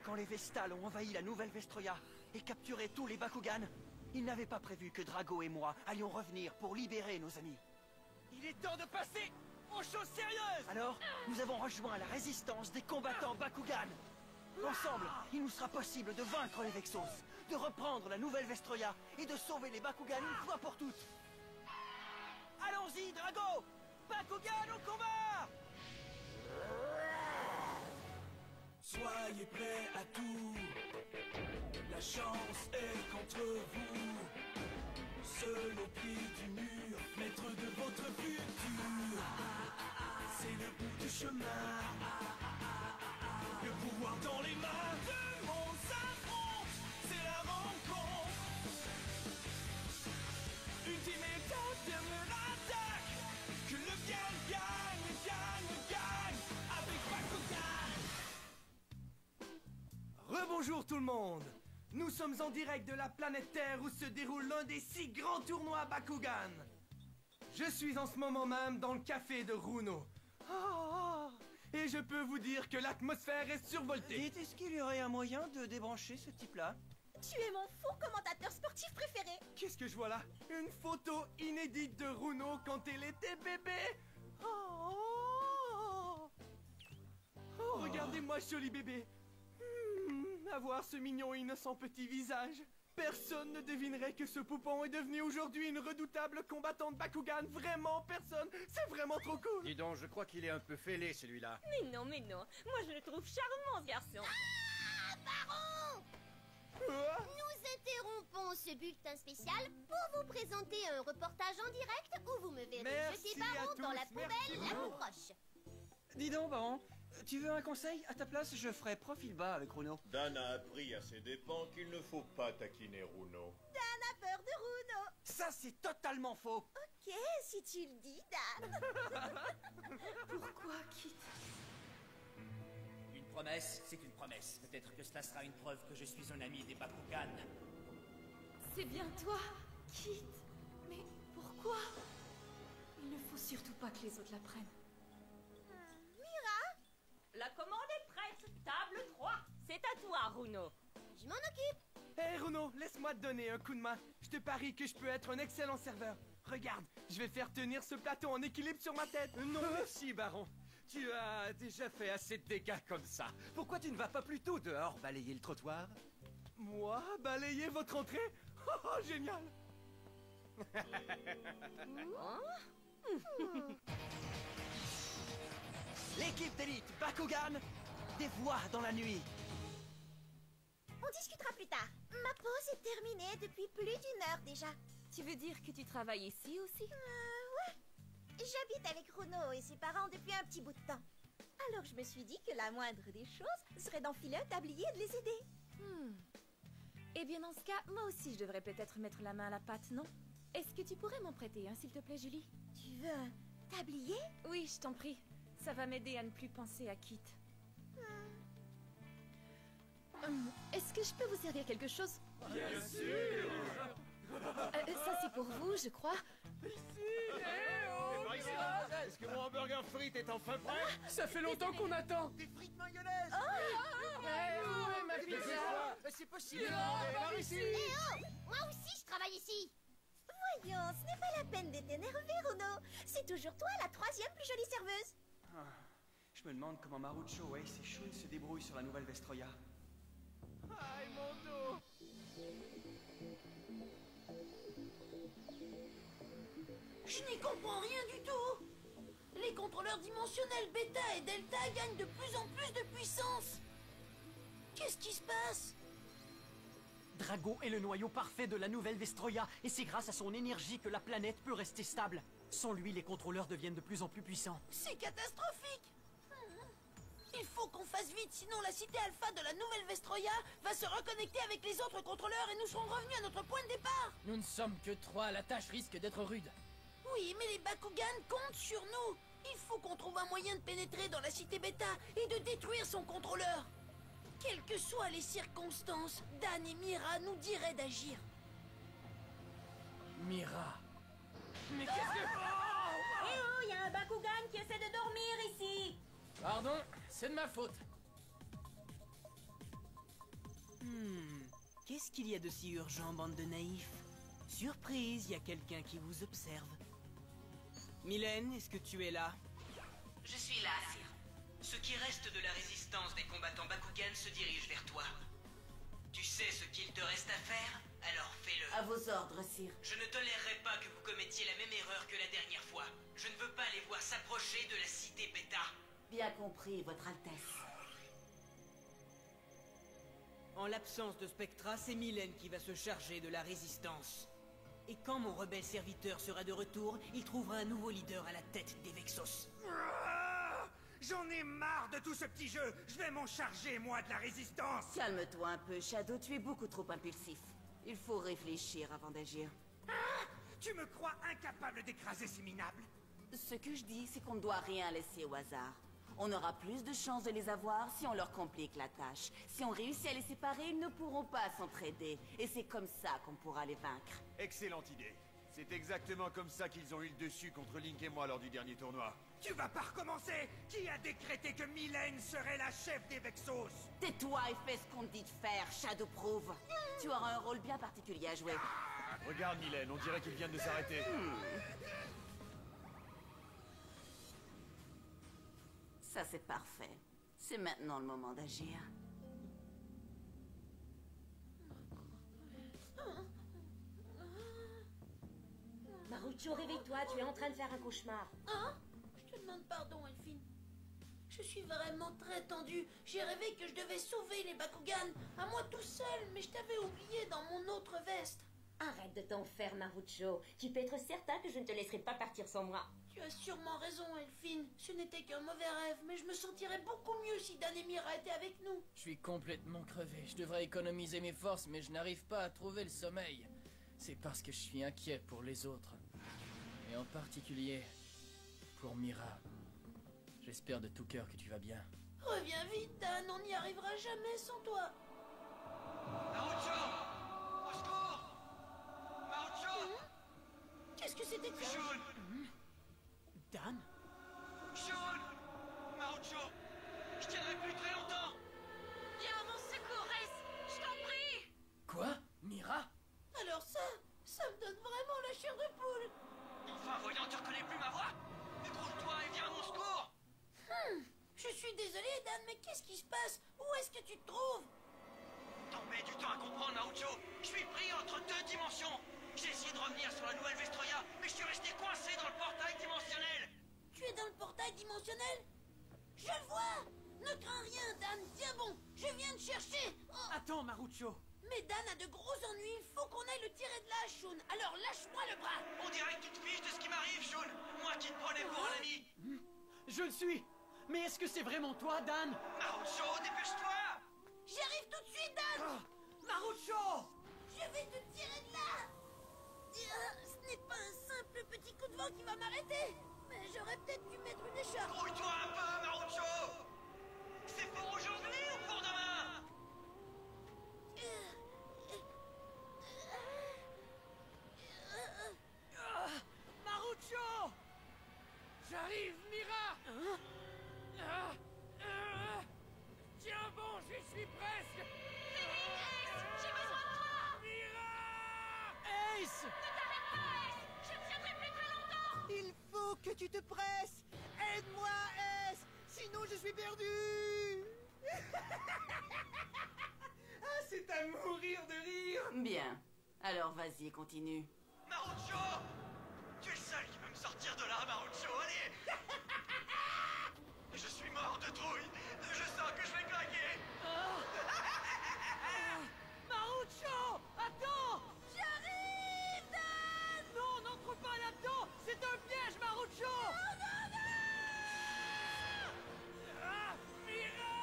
Quand les Vestals ont envahi la nouvelle Vestroia et capturé tous les Bakugan, ils n'avaient pas prévu que Drago et moi allions revenir pour libérer nos amis. Il est temps de passer aux choses sérieuses! Alors, nous avons rejoint la résistance des combattants Bakugan. Ensemble, il nous sera possible de vaincre les Vexos, de reprendre la nouvelle Vestroia et de sauver les Bakugan une fois pour toutes. Allons-y, Drago! Bakugan au combat! Soyez prêts à tout, la chance est contre vous. Seul au pied du mur, maître de votre futur. C'est le bout du chemin, le pouvoir dans les mains. Deux mondes s'affrontent, c'est la rencontre. Ultimate dernière attaque, que le bien gagne avec Bakugan. Rebonjour tout le monde! Nous sommes en direct de la planète Terre où se déroule l'un des 6 grands tournois Bakugan. Je suis en ce moment même dans le café de Runo. Et je peux vous dire que l'atmosphère est survoltée. Dites, est-ce qu'il y aurait un moyen de débrancher ce type-là? Tu es mon faux commentateur sportif préféré. Qu'est-ce que je vois là? Une photo inédite de Runo quand elle était bébé. Regardez-moi, joli bébé. Avoir ce mignon et innocent petit visage. Personne ne devinerait que ce poupon est devenu aujourd'hui une redoutable combattante Bakugan. Vraiment personne. C'est vraiment trop cool. Dis donc, je crois qu'il est un peu fêlé celui-là. Mais non, moi je le trouve charmant ce garçon. Ah, Baron! Nous interrompons ce bulletin spécial pour vous présenter un reportage en direct où vous me verrez Merci jeter Baron à tous, dans la poubelle merci la plus beaucoup. proche. Dis donc, Baron, tu veux un conseil? À ta place, je ferai profil bas avec Runo. Dan a appris à ses dépens qu'il ne faut pas taquiner Runo. Dan a peur de Runo. Ça, c'est totalement faux. Ok, si tu le dis, Dan. Pourquoi quitte? Une promesse, c'est une promesse. Peut-être que cela sera une preuve que je suis un ami des Bakugan. C'est bien toi, Kit. Mais pourquoi? Il ne faut surtout pas que les autres la prennent. Mira, La commande est prête, table 3. C'est à toi, Runo. je m'en occupe. Hé Runo, laisse-moi te donner un coup de main. Je te parie que je peux être un excellent serveur. Regarde, je vais faire tenir ce plateau en équilibre sur ma tête. Non merci, Baron. Tu as déjà fait assez de dégâts comme ça. Pourquoi tu ne vas pas plutôt dehors balayer le trottoir? Moi, balayer votre entrée? Oh, génial. L'équipe d'élite Bakugan, des voix dans la nuit. On discutera plus tard. Ma pause est terminée depuis plus d'une heure déjà. Tu veux dire que tu travailles ici aussi? Ouais. J'habite avec Runo et ses parents depuis un petit bout de temps. Alors je me suis dit que la moindre des choses serait d'enfiler un tablier et de les aider. Eh bien dans ce cas, moi aussi je devrais peut-être mettre la main à la pâte, non? Est-ce que tu pourrais m'en prêter un, s'il te plaît, Julie? Tu veux un tablier? Oui, je t'en prie. Ça va m'aider à ne plus penser à Kit. Est-ce que je peux vous servir quelque chose? Bien sûr. Ça c'est pour vous, je crois. Est-ce que mon hamburger frite est enfin prêt? Ça fait longtemps qu'on attend. Des frites mayonnaise. Ma pizza. C'est possible. Eh oh! Moi aussi je travaille ici. Voyons, ce n'est pas la peine d'être énervé, Runo. C'est toujours toi la troisième plus jolie serveuse. Je me demande comment Marucho, Ace et Shun se débrouillent sur la nouvelle Vestroia. Aïe, mon dos. Je n'y comprends rien du tout. Les contrôleurs dimensionnels Beta et Delta gagnent de plus en plus de puissance. Qu'est-ce qui se passe? Drago est le noyau parfait de la nouvelle Vestroia, et c'est grâce à son énergie que la planète peut rester stable. Sans lui, les contrôleurs deviennent de plus en plus puissants. C'est catastrophique. Il faut qu'on fasse vite, sinon la cité alpha de la nouvelle Vestroia va se reconnecter avec les autres contrôleurs et nous serons revenus à notre point de départ. Nous ne sommes que 3, la tâche risque d'être rude. Oui, mais les Bakugan comptent sur nous. Il faut qu'on trouve un moyen de pénétrer dans la cité Beta et de détruire son contrôleur. Quelles que soient les circonstances, Dan et Mira nous diraient d'agir. Mira. Mais qu'est-ce que... Eh oh, il y a un Bakugan qui essaie de dormir ici. Pardon, c'est de ma faute. Qu'est-ce qu'il y a de si urgent, bande de naïfs? Surprise, il y a quelqu'un qui vous observe. Mylène, est-ce que tu es là? Je suis là, Sire. Ce qui reste de la résistance des combattants Bakugan se dirige vers toi. Tu sais ce qu'il te reste à faire? Alors fais-le. À vos ordres, Sire. Je ne tolérerai pas que vous commettiez la même erreur que la dernière fois. Je ne veux pas les voir s'approcher de la cité Beta. Bien compris, Votre Altesse. En l'absence de Spectra, c'est Mylène qui va se charger de la résistance. Et quand mon rebelle serviteur sera de retour, il trouvera un nouveau leader à la tête des Vexos. J'en ai marre de tout ce petit jeu. Je vais m'en charger, moi, de la résistance. Calme-toi un peu, Shadow, tu es beaucoup trop impulsif. Il faut réfléchir avant d'agir. Tu me crois incapable d'écraser ces minables? Ce que je dis, c'est qu'on ne doit rien laisser au hasard. On aura plus de chances de les avoir si on leur complique la tâche. Si on réussit à les séparer, ils ne pourront pas s'entraider. Et c'est comme ça qu'on pourra les vaincre. Excellente idée. C'est exactement comme ça qu'ils ont eu le dessus contre Link et moi lors du dernier tournoi. Tu vas pas recommencer? Qui a décrété que Mylène serait la chef des Vexos? Tais-toi et fais ce qu'on te dit de faire, Shadowproof. Tu auras un rôle bien particulier à jouer. Regarde Mylène, on dirait qu'ils viennent de s'arrêter. Ça, c'est parfait. C'est maintenant le moment d'agir. Marucho, réveille-toi, tu es en train de faire un cauchemar. Hein? Je te demande pardon, Elphine. Je suis vraiment très tendue. J'ai rêvé que je devais sauver les Bakugan, à moi tout seul, mais je t'avais oublié dans mon autre veste. Arrête de t'en faire, Marucho. Tu peux être certain que je ne te laisserai pas partir sans moi. Tu as sûrement raison, Elphine. Ce n'était qu'un mauvais rêve, mais je me sentirais beaucoup mieux si Dan et Mira étaient avec nous. Je suis complètement crevé. Je devrais économiser mes forces, mais je n'arrive pas à trouver le sommeil. C'est parce que je suis inquiet pour les autres. Et en particulier, pour Mira. J'espère de tout cœur que tu vas bien. Reviens vite, Dan, on n'y arrivera jamais sans toi. Marucho! Au secours! Marucho! Qu'est-ce que c'était que ça? Shun! Dan? Shun! Marucho! Je tiendrai plus très longtemps! Viens à mon secours, Ace! Je t'en prie! Quoi? Mira? Alors ça me donne vraiment la chair de poule. Enfin, voyons, tu reconnais plus ma voix? Écroule-toi et viens à mon secours! Je suis désolé, Dan, mais qu'est-ce qui se passe? Où est-ce que tu te trouves? T'en mets du temps à comprendre, Marucho! Je suis pris entre deux dimensions! J'ai essayé de revenir sur la nouvelle Vestroya, mais je suis resté coincé dans le portail dimensionnel! Tu es dans le portail dimensionnel? Je le vois! Ne crains rien, Dan, tiens bon, je viens de chercher! Oh. Attends, Marucho! Mais Dan a de gros ennuis, il faut qu'on aille le tirer de là, Shun. Alors lâche-moi le bras! On dirait que tu te fiches de ce qui m'arrive, Shun! Moi qui te prenais pour un ami! Je le suis! Mais est-ce que c'est vraiment toi, Dan? Marucho, dépêche-toi! J'arrive tout de suite, Dan! Marucho! Je vais te tirer de là! Ce n'est pas un simple petit coup de vent qui va m'arrêter! Mais j'aurais peut-être dû mettre une écharpe! Grouille-toi un peu, Marucho! C'est pour aujourd'hui ou pour demain? Marucho! J'arrive, Mira! Tiens bon, j'y suis presque! J'ai besoin de toi! Mira! Ace! Ne t'arrête pas, Ace! Je ne tiendrai plus très longtemps! Il faut que tu te presses. Aide-moi, Ace. Sinon, je suis perdu. Ah, c'est à mourir de rire. Bien. Alors vas-y, continue. Marucho! Tu es le seul qui peut me sortir de là, Marucho, allez! Je suis mort de trouille! Je sens que je vais claquer! Marucho! Attends! J'arrive, Dan! Non, n'entre pas là-dedans! C'est un piège, Marucho! Non, non, non! Ah, Mira!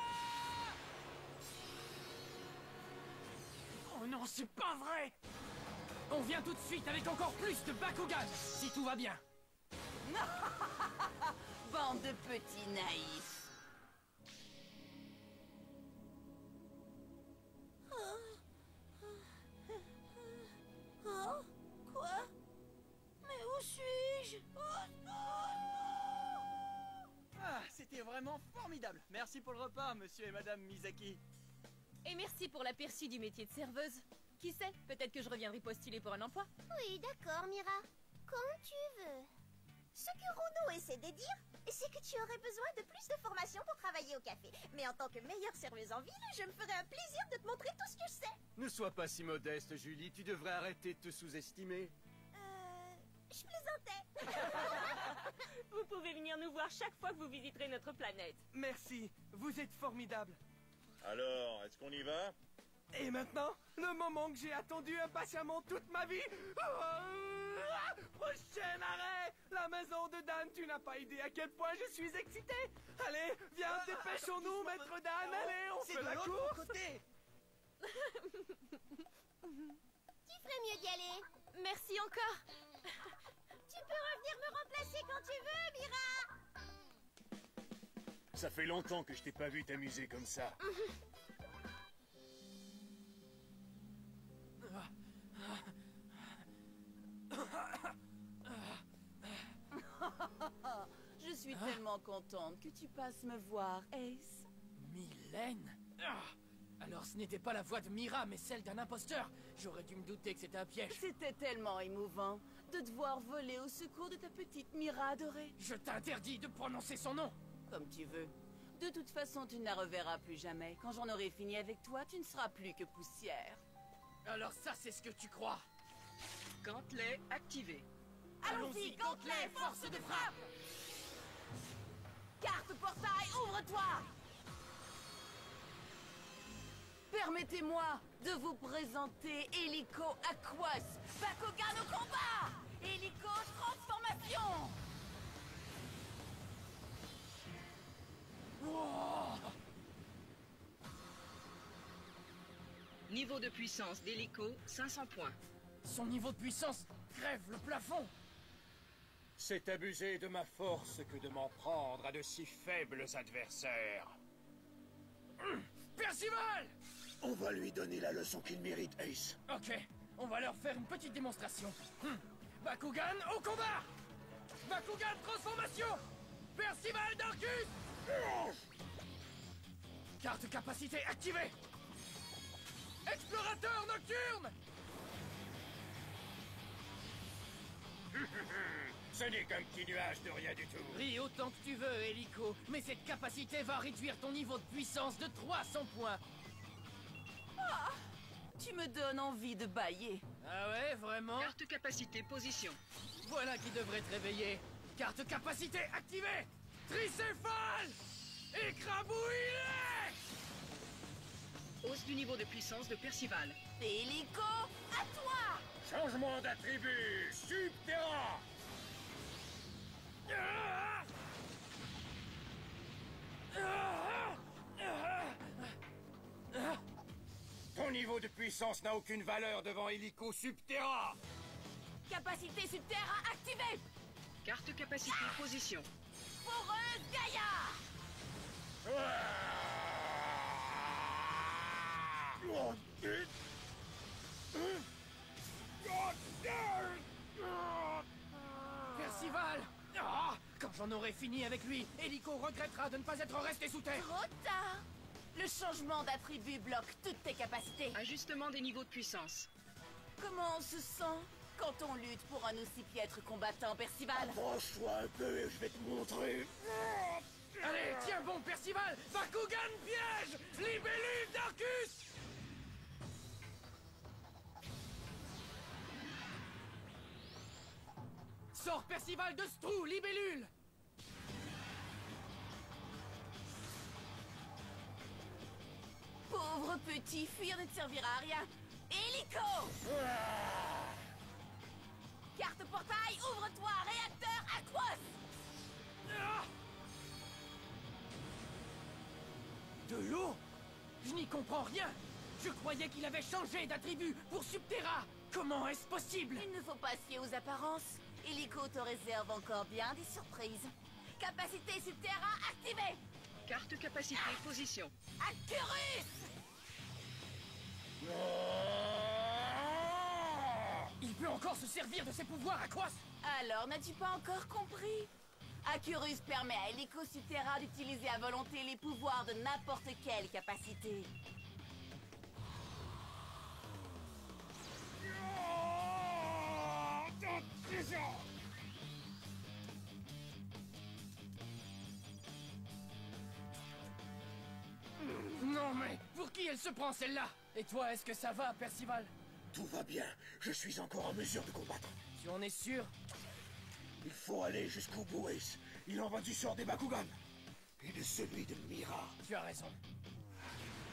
Oh non, c'est pas vrai! On vient tout de suite avec encore plus de Bakugan, si tout va bien. Bande de petits naïfs. Oh? Quoi? Mais où suis-je? Ah, c'était vraiment formidable. Merci pour le repas, monsieur et madame Misaki. Et merci pour l'aperçu du métier de serveuse. Qui sait, peut-être que je reviendrai postuler pour un emploi. Oui, d'accord, Mira. Comme tu veux. Ce que Runo essaie de dire, c'est que tu aurais besoin de plus de formation pour travailler au café. Mais en tant que meilleure serveuse en ville, je me ferai un plaisir de te montrer tout ce que je sais. Ne sois pas si modeste, Julie. Tu devrais arrêter de te sous-estimer. Je plaisantais. Vous pouvez venir nous voir chaque fois que vous visiterez notre planète. Merci, vous êtes formidable. Alors, est-ce qu'on y va? Et maintenant, le moment que j'ai attendu impatiemment toute ma vie. Prochain arrêt. La maison de Dan, tu n'as pas idée à quel point je suis excité. Allez, viens, dépêchons-nous, maître Dan. Allez, on fait la course. Côté. Tu ferais mieux d'y aller. Merci encore. Tu peux revenir me remplacer quand tu veux, Mira. Ça fait longtemps que je t'ai pas vu t'amuser comme ça. Je suis tellement contente que tu passes me voir, Ace. Mylène? Alors ce n'était pas la voix de Mira, mais celle d'un imposteur. J'aurais dû me douter que c'était un piège. C'était tellement émouvant de te voir voler au secours de ta petite Mira adorée. Je t'interdis de prononcer son nom. Comme tu veux. De toute façon, tu ne la reverras plus jamais. Quand j'en aurai fini avec toi, tu ne seras plus que poussière. Alors ça, c'est ce que tu crois. Gantelet activé. Allons-y, Gantelet, force de frappe! Carte portail, ouvre-toi! Permettez-moi de vous présenter Helico Aquas, Bakugan au combat! Helico transformation! Wow. Niveau de puissance d'Helico, 500 points. Son niveau de puissance crève le plafond. C'est abuser de ma force que de m'en prendre à de si faibles adversaires. Percival! On va lui donner la leçon qu'il mérite, Ace. Ok, on va leur faire une petite démonstration. Bakugan au combat! Bakugan transformation! Percival Darkus! Carte capacité activée! Explorateur nocturne! Ce n'est qu'un petit nuage de rien du tout. Ris autant que tu veux, Helico, mais cette capacité va réduire ton niveau de puissance de 300 points. Ah, tu me donnes envie de bâiller. Ah ouais, vraiment? Carte capacité position. Voilà qui devrait te réveiller. Carte capacité activée! Tricéphale! Écrabouille-les! Hausse du niveau de puissance de Percival. Helico, à toi! Changement d'attribut, Subterra! Ton niveau de puissance n'a aucune valeur devant Helico Subterra! Capacité Subterra activée! Carte capacité position. Foreuse Gaïa! Percival! Quand j'en aurai fini avec lui, Helico regrettera de ne pas être resté sous terre. Trop tard! Le changement d'attribut bloque toutes tes capacités. Ajustement des niveaux de puissance. Comment on se sent quand on lutte pour un aussi piètre combattant, Percival? Approche-toi un peu et je vais te montrer. Allez, tiens bon, Percival! Bakugan piège! Libellule Darkus! Sors Percival de Strou, libellule! Pauvre petit, fuir ne te servira à rien. Helico! Carte portail, ouvre-toi, réacteur Aquos! De l'eau? Je n'y comprends rien! Je croyais qu'il avait changé d'attribut pour Subterra! Comment est-ce possible? Il ne faut pas se fier aux apparences. Helico te réserve encore bien des surprises. Capacité Subterra activée! Carte capacité position. Accurus! Il peut encore se servir de ses pouvoirs, Aquos! Alors, n'as-tu pas encore compris? Accurus permet à Helico Subterra d'utiliser à volonté les pouvoirs de n'importe quelle capacité. Si elle se prend celle-là! Et toi, est-ce que ça va, Percival? Tout va bien. Je suis encore en mesure de combattre. Tu en es sûr? Il faut aller jusqu'au bout, Ace. Il en va du sort des Bakugan. Et de celui de Mira. Tu as raison.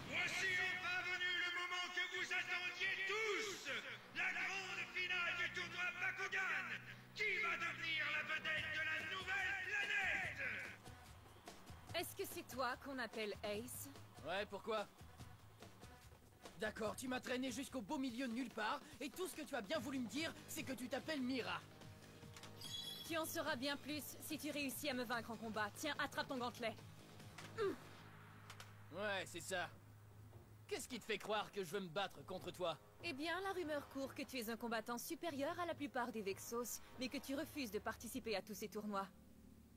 Voici enfin venu le moment que vous attendiez tous! La grande finale du tournoi Bakugan! Qui va devenir la vedette de la nouvelle planète? Est-ce que c'est toi qu'on appelle Ace? Ouais, pourquoi? D'accord, tu m'as traîné jusqu'au beau milieu de nulle part, et tout ce que tu as bien voulu me dire, c'est que tu t'appelles Mira. Tu en sauras bien plus si tu réussis à me vaincre en combat. Tiens, attrape ton gantelet. Ouais, c'est ça. Qu'est-ce qui te fait croire que je veux me battre contre toi? Eh bien, la rumeur court que tu es un combattant supérieur à la plupart des Vexos, mais que tu refuses de participer à tous ces tournois.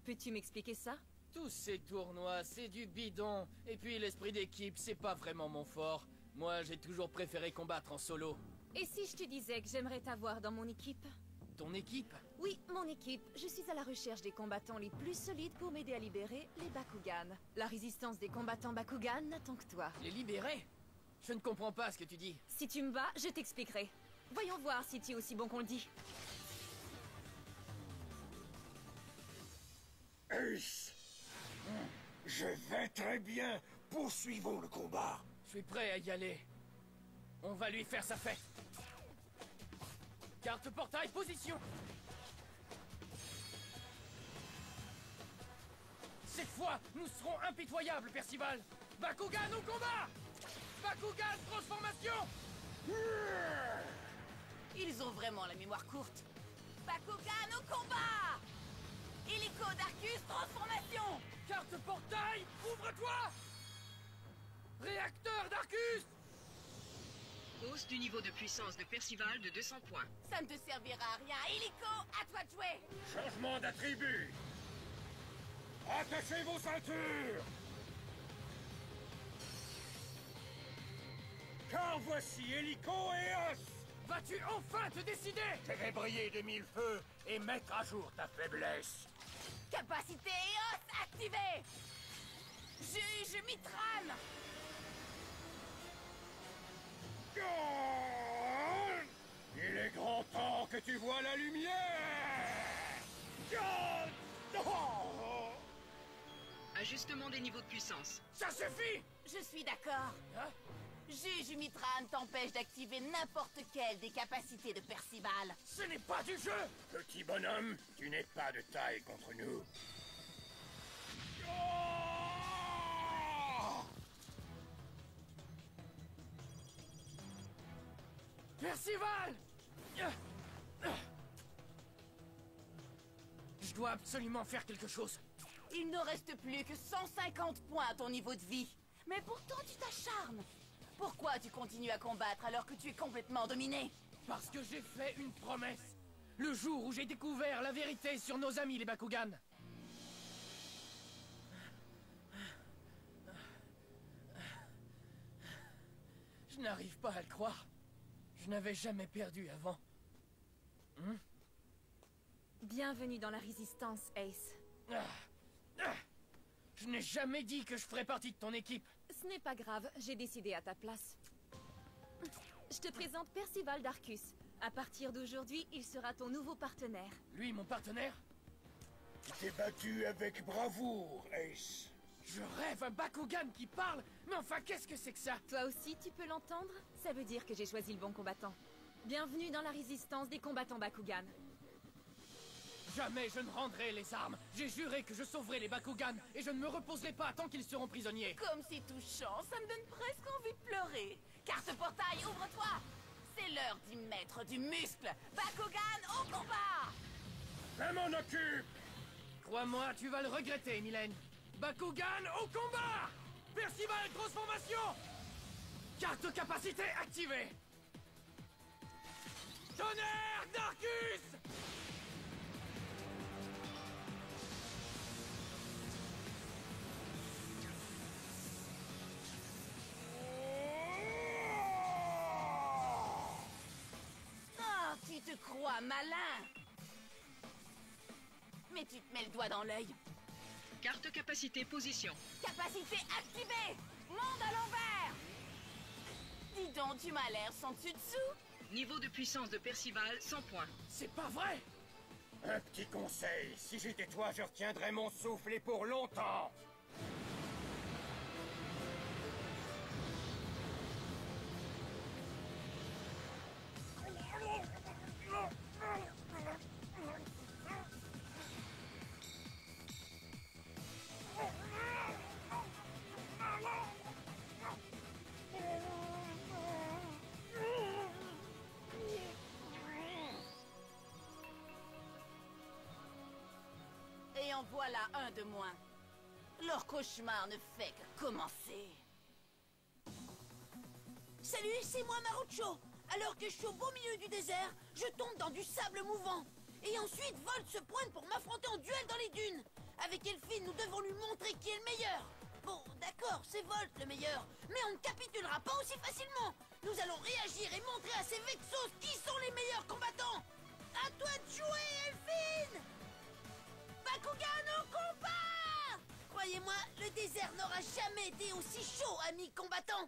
Peux-tu m'expliquer ça? Tous ces tournois, c'est du bidon. Et puis l'esprit d'équipe, c'est pas vraiment mon fort. Moi, j'ai toujours préféré combattre en solo. Et si je te disais que j'aimerais t'avoir dans mon équipe? Ton équipe? Oui, mon équipe. Je suis à la recherche des combattants les plus solides pour m'aider à libérer les Bakugan. La résistance des combattants Bakugan n'attend que toi. Les libérer? Je ne comprends pas ce que tu dis. Si tu me bats, je t'expliquerai. Voyons voir si tu es aussi bon qu'on le dit. Ace! Je vais très bien. Poursuivons le combat. Je suis prêt à y aller. On va lui faire sa fête. Carte portail, position. Cette fois, nous serons impitoyables, Percival. Bakugan au combat! Bakugan transformation! Ils ont vraiment la mémoire courte. Bakugan au combat! Hélico d'Arcus transformation! Carte portail, ouvre-toi! Réacteur d'Arcus! Hausse du niveau de puissance de Percival de 200 points. Ça ne te servira à rien. Hélico, à toi de jouer! Changement d'attribut. Attachez vos ceintures. Car voici Hélico et Os. Vas-tu enfin te décider? Je vais briller de mille feux et mettre à jour ta faiblesse. Capacité EOS activée! Juge Mitran! Il est grand temps que tu vois la lumière. Ajustement des niveaux de puissance. Ça suffit! Je suis d'accord. Hein? Juge Mitran t'empêche d'activer n'importe quelle des capacités de Percival. Ce n'est pas du jeu! Petit bonhomme, tu n'es pas de taille contre nous. Percival! Je dois absolument faire quelque chose. Il ne reste plus que 150 points à ton niveau de vie. Mais pourtant tu t'acharnes. Pourquoi tu continues à combattre alors que tu es complètement dominé? Parce que j'ai fait une promesse. Le jour où j'ai découvert la vérité sur nos amis les Bakugan. Je n'arrive pas à le croire. Je n'avais jamais perdu avant. Bienvenue dans la résistance, Ace. Je n'ai jamais dit que je ferais partie de ton équipe. Ce n'est pas grave, j'ai décidé à ta place. Je te présente Percival d'Arcus. À partir d'aujourd'hui, il sera ton nouveau partenaire. Lui, mon partenaire? Tu t'es battu avec bravoure, Ace. Je rêve un Bakugan qui parle. Mais enfin, qu'est-ce que c'est que ça? Toi aussi, tu peux l'entendre? Ça veut dire que j'ai choisi le bon combattant. Bienvenue dans la résistance des combattants Bakugan. Jamais je ne rendrai les armes. J'ai juré que je sauverai les Bakugan et je ne me reposerai pas tant qu'ils seront prisonniers. Comme c'est touchant, ça me donne presque envie de pleurer. Carte portail, ouvre-toi! C'est l'heure d'y mettre du muscle. Bakugan au combat! Je m'en occupe. Crois-moi, tu vas le regretter, Mylène. Bakugan au combat! Percival transformation! Carte capacité activée! Tonnerre d'Arcus! Oh, tu te crois malin! Mais tu te mets le doigt dans l'œil. Carte capacité position. Capacité activée! Monde à l'envers! tu m'as l'air sans dessus-dessous. Niveau de puissance de Percival, 100 points. C'est pas vrai! Un petit conseil, si j'étais toi, je retiendrais mon souffle et pour longtemps! Et en voilà un de moins. Leur cauchemar ne fait que commencer. Salut, c'est moi Marucho. Alors que je suis au beau milieu du désert, je tombe dans du sable mouvant. Et ensuite, Volt se pointe pour m'affronter en duel dans les dunes. Avec Elfine, nous devons lui montrer qui est le meilleur. Bon, d'accord, c'est Volt le meilleur, mais on ne capitulera pas aussi facilement. Nous allons réagir et montrer à ces Vexos qui sont les meilleurs combattants. À toi de jouer, Elfine! Bakugan au combat! Croyez-moi, le désert n'aura jamais été aussi chaud, amis combattants.